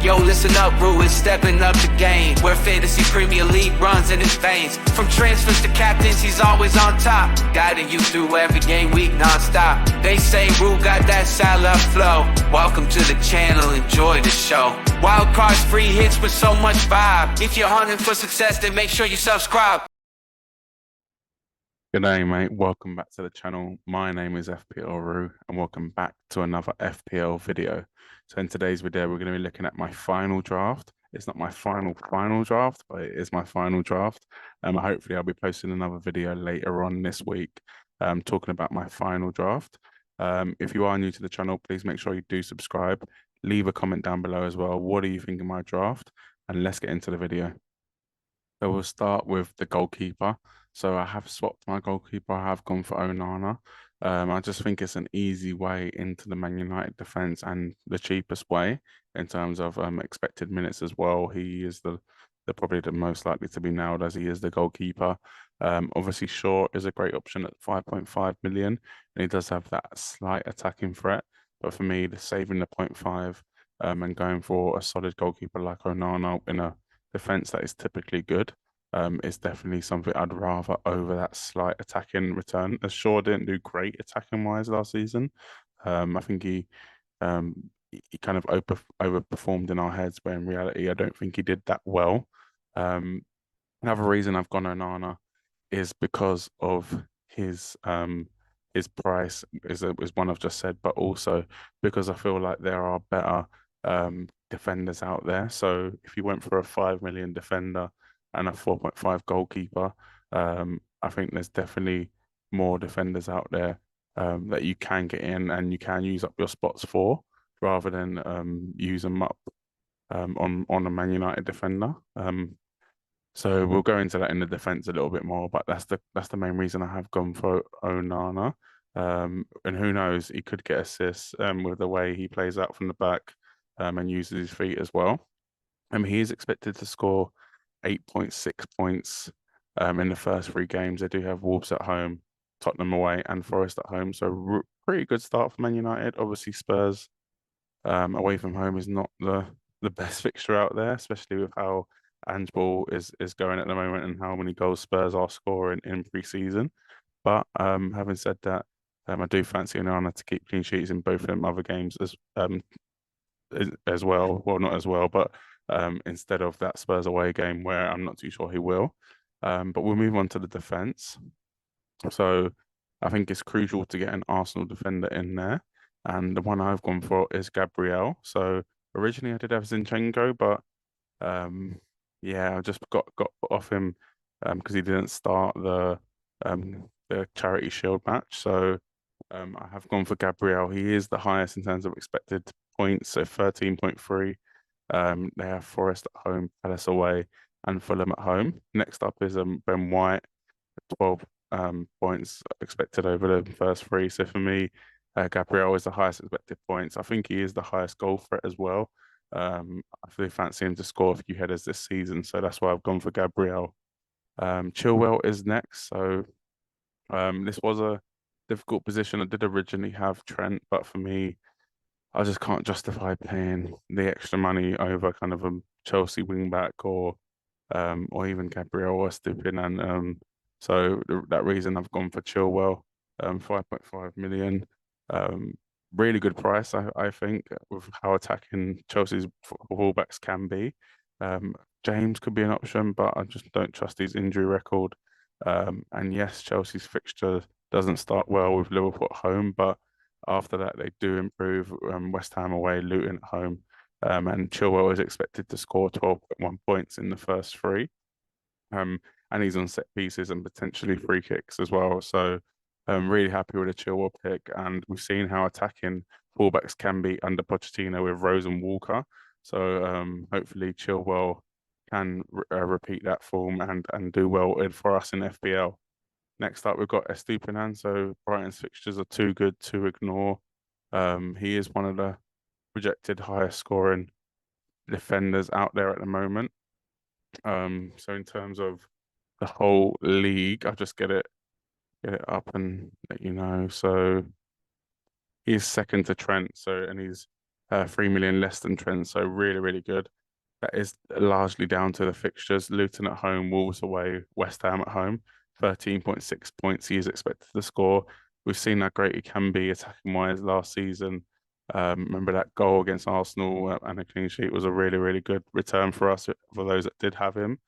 Yo, listen up, Rue is stepping up the game, where fantasy Premier League runs in his veins. From transfers to captains, he's always on top, guiding you through every game week non-stop. They say Rue got that Salah flow. Welcome to the channel, enjoy the show. Wild cards, free hits with so much vibe. If you're hunting for success, then make sure you subscribe. Good day, mate. Welcome back to the channel. My name is FPL Roo, and welcome back to another FPL video. So in today's video, we're going to be looking at my final draft. It's not my final draft, but it is my final draft. Hopefully I'll be posting another video later on this week, talking about my final draft. If you are new to the channel, please make sure you do subscribe. Leave a comment down below as well. What do you think of my draft? And let's get into the video. So we'll start with the goalkeeper. So I have swapped my goalkeeper. I have gone for Onana. I just think it's an easy way into the Man United defense and the cheapest way in terms of expected minutes as well. He is the probably the most likely to be nailed, as he is the goalkeeper. Obviously, Shaw is a great option at 5.5 million, and he does have that slight attacking threat. But for me, the saving the 0.5 and going for a solid goalkeeper like Onana in a defense that is typically good is definitely something I'd rather over that slight attacking return. As Shaw didn't do great attacking wise last season. I think he kind of overperformed in our heads, but in reality, I don't think he did that well. Another reason I've gone Onana is because of his price is one I've just said, but also because I feel like there are better defenders out there. So if you went for a 5 million defender and a 4.5 goalkeeper, I think there's definitely more defenders out there that you can get in and you can use up your spots for, rather than use them up on a Man United defender. So we'll go into that in the defense a little bit more, but that's the main reason I have gone for Onana. And who knows, he could get assists with the way he plays out from the back and uses his feet as well. He is expected to score 8.6 points in the first 3 games. They do have Wolves at home, Tottenham away, and Forest at home. So pretty good start for Man United. Obviously, Spurs away from home is not the best fixture out there, especially with how Ange Ball is going at the moment and how many goals Spurs are scoring in pre-season. But having said that, I do fancy Onana to keep clean sheets in both of them other games as well. Well, not as well, but instead of that Spurs away game where I'm not too sure he will. But we'll move on to the defense. So I think it's crucial to get an Arsenal defender in there. And the one I've gone for is Gabriel. So originally I did have Zinchenko, but yeah, I just got put off him because he didn't start the Charity Shield match. So I have gone for Gabriel. He is the highest in terms of expected points, so 13.3. They have Forest at home, Palace away, and Fulham at home. Next up is Ben White, 12 points expected over the first 3. So for me, Gabriel is the highest expected points. I think he is the highest goal threat as well. I really fancy him to score a few headers this season, so that's why I've gone for Gabriel. Chilwell is next. So this was a difficult position. I did originally have Trent, but for me, I just can't justify paying the extra money over kind of a Chelsea wingback or even Gabriel or Estupiñán. So that reason I've gone for Chilwell, 5.5 million. Really good price, I think, with how attacking Chelsea's fullbacks can be. James could be an option, but I just don't trust his injury record. And yes, Chelsea's fixture doesn't start well with Liverpool at home, but after that they do improve. West Ham away, Luton at home, and Chilwell is expected to score 12.1 points in the first 3. And he's on set pieces and potentially free kicks as well. So I'm really happy with the Chilwell pick, and we've seen how attacking fullbacks can be under Pochettino with Rose and Walker. So hopefully Chilwell can repeat that form and do well for us in FPL. Next up, we've got Estupiñán. So Brighton's fixtures are too good to ignore. He is one of the projected highest scoring defenders out there at the moment. So in terms of the whole league, I'll just get it up and let you know. So he's second to Trent. So and he's 3 million less than Trent, so really, really good. That is largely down to the fixtures. Luton at home, Wolves away, West Ham at home. 13.6 points he is expected to score. We've seen how great he can be attacking wise last season. Remember that goal against Arsenal and a clean sheet was a really, really good return for us, for those that did have him.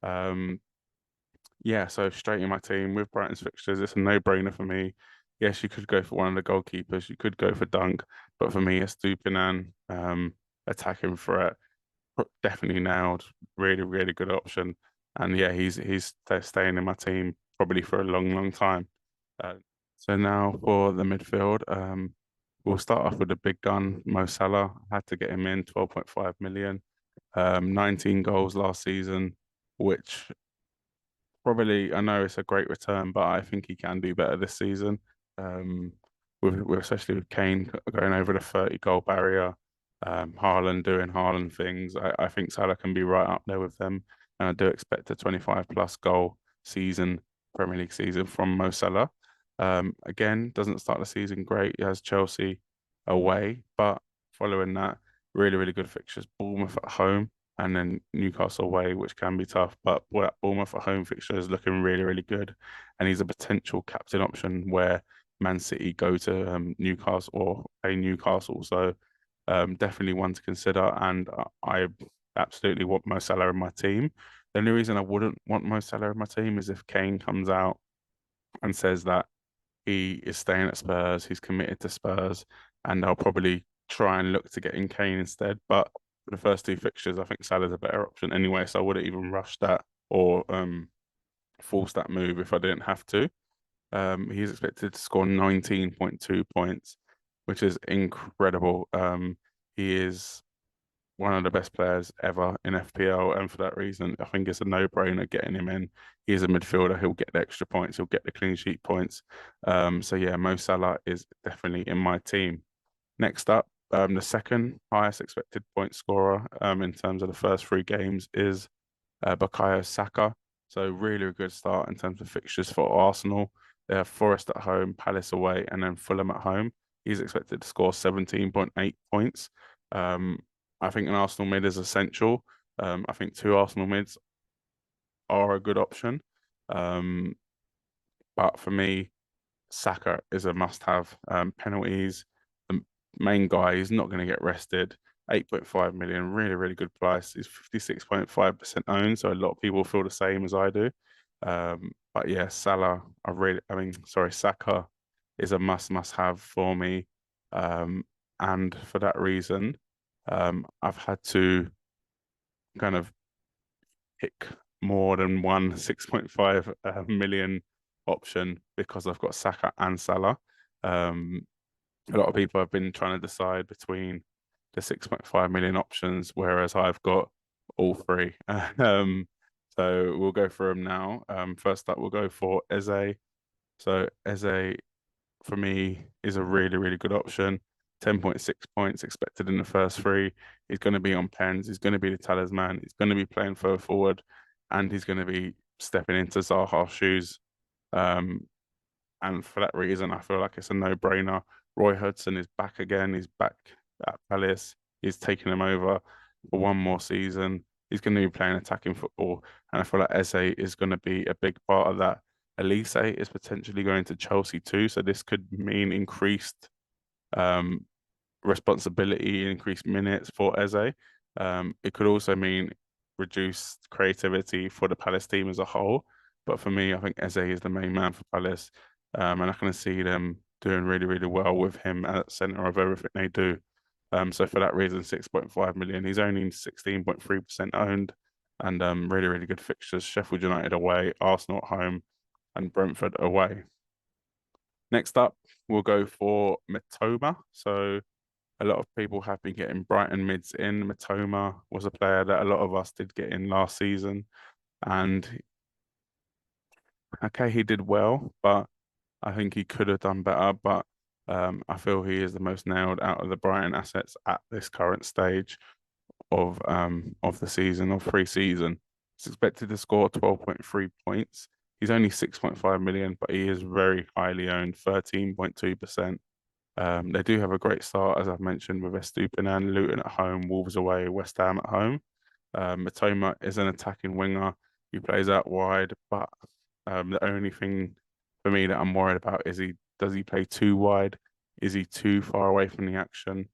Um, yeah, so straight in my team with Brighton's fixtures, it's a no-brainer for me. Yes, you could go for one of the goalkeepers, you could go for Dunk, but for me, it's Stupinan, attacking threat, definitely nailed. Really, really good option. And yeah, he's staying in my team probably for a long, long time. Uh, so now for the midfield, we'll start off with the big gun, Mo Salah. I had to get him in 12.5 million, 19 goals last season, which probably, I know it's a great return, but I think he can do better this season. Um, with especially with Kane going over the 30 goal barrier, Haaland doing Haaland things. I think Salah can be right up there with them, and I do expect a 25 plus goal season, Premier League season from Mo Salah. Again, doesn't start the season great. He has Chelsea away, but following that, really, really good fixtures. Bournemouth at home and then Newcastle away, which can be tough. But that Bournemouth at home fixture is looking really, really good, and he's a potential captain option where Man City go to Newcastle or a Newcastle. So definitely one to consider, and I absolutely want Mo Salah in my team. The only reason I wouldn't want Mo Salah in my team is if Kane comes out and says that he is staying at Spurs, he's committed to Spurs, and I'll probably try and look to get in Kane instead. But for the first two fixtures, I think Salah's a better option anyway, so I wouldn't even rush that or force that move if I didn't have to. He's expected to score 19.2 points, which is incredible. He is one of the best players ever in FPL, and for that reason, I think it's a no-brainer getting him in. He's a midfielder; he'll get the extra points, he'll get the clean sheet points. So yeah, Mo Salah is definitely in my team. Next up, the second highest expected point scorer in terms of the first three games is Bukayo Saka. So really a good start in terms of fixtures for Arsenal. They have Forest at home, Palace away, and then Fulham at home. He's expected to score 17.8 points. Um, I think an Arsenal mid is essential. I think two Arsenal mids are a good option. Um, but for me, Saka is a must-have. Penalties, the main guy, he's not going to get rested. 8.5 million, really, really good price. He's 56.5% owned, so a lot of people feel the same as I do. But yeah, Saka is a must have for me. And for that reason, I've had to kind of pick more than one 6.5 million option because I've got Saka and Salah. Um, a lot of people have been trying to decide between the 6.5 million options, whereas I've got all three. So we'll go through them now. First up, we'll go for Eze. So Eze, for me, is a really, really good option. 10.6 points expected in the first three. He's going to be on pens. He's going to be the talisman. He's going to be playing further forward, and he's going to be stepping into Zaha's shoes. Um, and for that reason, I feel like it's a no-brainer. Roy Hudson is back again. He's back at Palace. He's taking him over for one more season. He's going to be playing attacking football, and I feel like Eze is going to be a big part of that. Elise is potentially going to Chelsea too, so this could mean increased um, responsibility, increased minutes for Eze. It could also mean reduced creativity for the Palace team as a whole. But for me, I think Eze is the main man for Palace, and I can see them doing really, really well with him at the centre of everything they do. So for that reason, 6.5 million. He's only 16.3% owned, and really, really good fixtures. Sheffield United away, Arsenal at home, and Brentford away. Next up, we'll go for Mitoma. So a lot of people have been getting Brighton mids in. Mitoma was a player that a lot of us did get in last season. And okay, he did well, but I think he could have done better. But I feel he is the most nailed out of the Brighton assets at this current stage of the season, of pre-season. He's expected to score 12.3 points. He's only 6.5 million, but he is very highly owned, 13.2%. They do have a great start, as I've mentioned, with Estupiñán, Luton at home, Wolves away, West Ham at home. Matoma is an attacking winger. He plays out wide, but the only thing for me that I'm worried about is does he play too wide? Is he too far away from the action?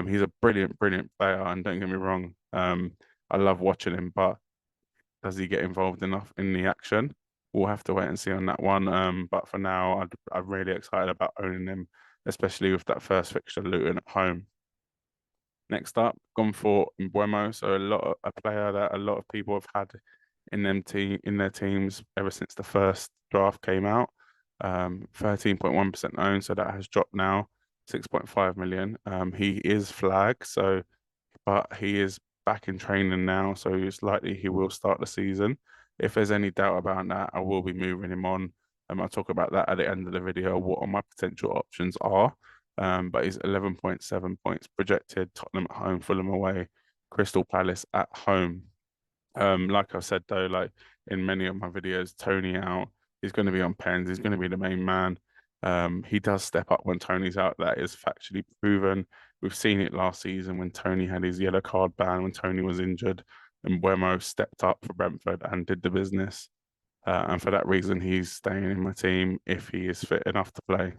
He's a brilliant, brilliant player, and don't get me wrong, I love watching him, but does he get involved enough in the action? We'll have to wait and see on that one. But for now, I'm really excited about owning him, especially with that first fixture, Luton at home. Next up, gone for Mbeumo, so a player that a lot of people have had in their teams ever since the first draft came out. 13.1% owned, so that has dropped now, 6.5 million. He is flagged, but he is back in training now, so it's likely he will start the season. If there's any doubt about that, I will be moving him on. I'll talk about that at the end of the video, what my potential options are. But he's 11.7 points projected. Tottenham at home, Fulham away, Crystal Palace at home. Like I said though, like in many of my videos, Tony out. He's going to be on pens. He's going to be the main man. He does step up when Tony's out. That is factually proven. We've seen it last season when Tony had his yellow card ban when Tony was injured, and Wemo stepped up for Brentford and did the business. And for that reason, he's staying in my team if he is fit enough to play.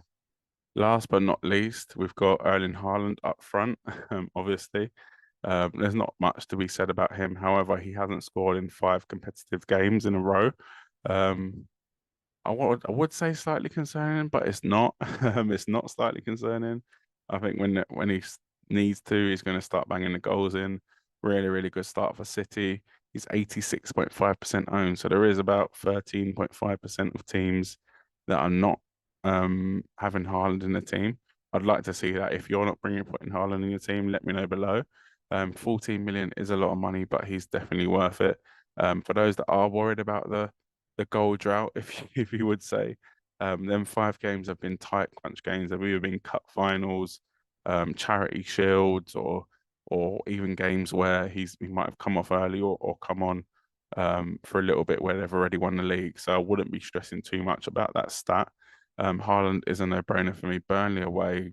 Last but not least, we've got Erling Haaland up front, obviously. There's not much to be said about him. However, he hasn't scored in 5 competitive games in a row. Um, I would say slightly concerning, but it's not. It's not slightly concerning. I think when he needs to, he's going to start banging the goals in. Really, really good start for City. He's 86.5% owned, so there is about 13.5% of teams that are not having Haaland in the team. I'd like to see that. If you're not putting Haaland in your team, let me know below. 14 million is a lot of money, but he's definitely worth it. For those that are worried about the goal drought, if you would say, them 5 games have been tight crunch games. They've either been cup finals, charity shields, or even games where he might have come off early or come on for a little bit where they've already won the league. So I wouldn't be stressing too much about that stat. Haaland is a no-brainer for me. Burnley away,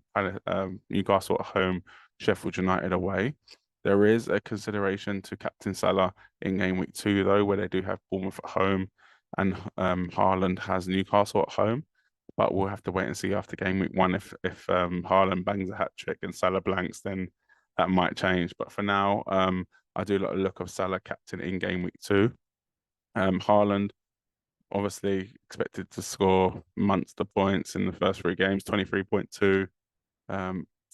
Newcastle at home, Sheffield United away. There is a consideration to captain Salah in game week 2, though, where they do have Bournemouth at home and Haaland has Newcastle at home. But we'll have to wait and see after game week 1 if Haaland bangs a hat trick and Salah blanks, then that might change. But for now, I do like the look of Salah captain in game week 2. Haaland obviously expected to score monster points in the first 3 games, 23.2. For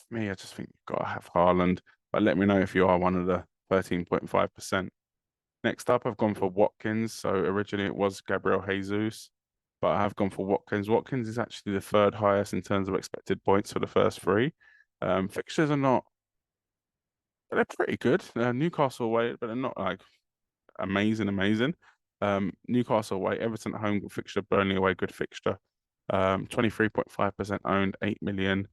me, I just think you've got to have Haaland. But let me know if you are one of the 13.5%. Next up, I've gone for Watkins. So originally it was Gabriel Jesus, but I have gone for Watkins. Watkins is actually the 3rd highest in terms of expected points for the first 3. Fixtures are not, they're pretty good. Newcastle away, but they're not like amazing. Newcastle away, Everton at home, good fixture, Burnley away, good fixture. 23.5% owned, 8 million.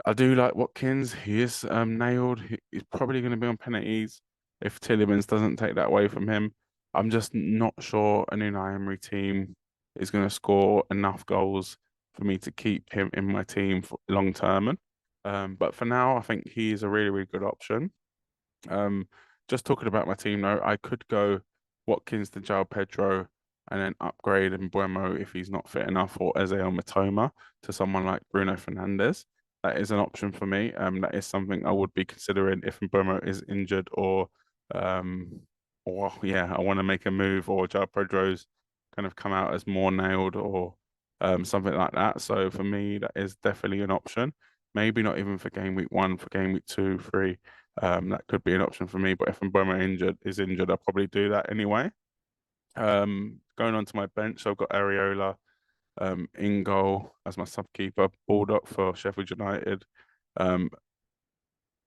I do like Watkins. He is nailed. He's probably going to be on penalties if Tielemans doesn't take that away from him. I'm just not sure an Unai Emery team is going to score enough goals for me to keep him in my team for long term. But for now, I think he is a really, really good option. Just talking about my team though, I could go Watkins to João Pedro and then upgrade Mbeumo if he's not fit enough, or Eze or Matoma to someone like Bruno Fernandes. That is an option for me. That is something I would be considering if Mbeumo is injured or yeah, I want to make a move, or João Pedro's kind of come out as more nailed, or something like that. So for me, that is definitely an option. Maybe not even for game week 1, for game week 2, 3. That could be an option for me. But if Mbeumo is injured, I'll probably do that anyway. Going on to my bench, so I've got Areola in goal as my sub keeper, Baldock for Sheffield United,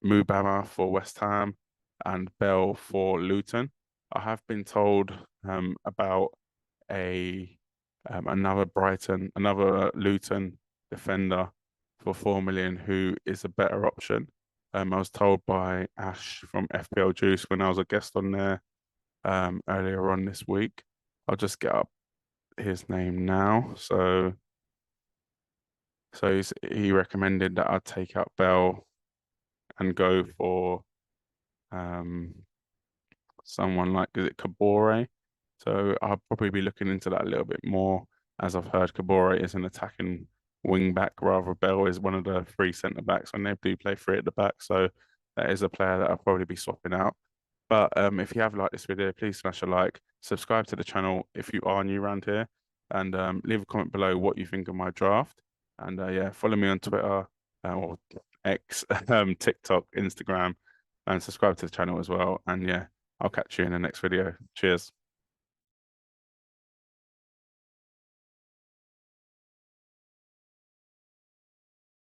Mubama for West Ham, and Bell for Luton. I have been told about another Luton defender for 4 million who is a better option. I was told by Ash from FPL Juice when I was a guest on there earlier on this week. I'll just get up his name now. So So he recommended that I take out Bell and go for someone like, is it Kabore? So I'll probably be looking into that a little bit more, as I've heard Kabore is an attacking wing back, rather Bell is one of the three centre backs when they do play three at the back. So that is a player that I'll probably be swapping out. But if you have liked this video, please smash a like, subscribe to the channel if you are new around here, and leave a comment below what you think of my draft. And yeah, follow me on Twitter or X, TikTok, Instagram, and subscribe to the channel as well. And yeah, I'll catch you in the next video. Cheers.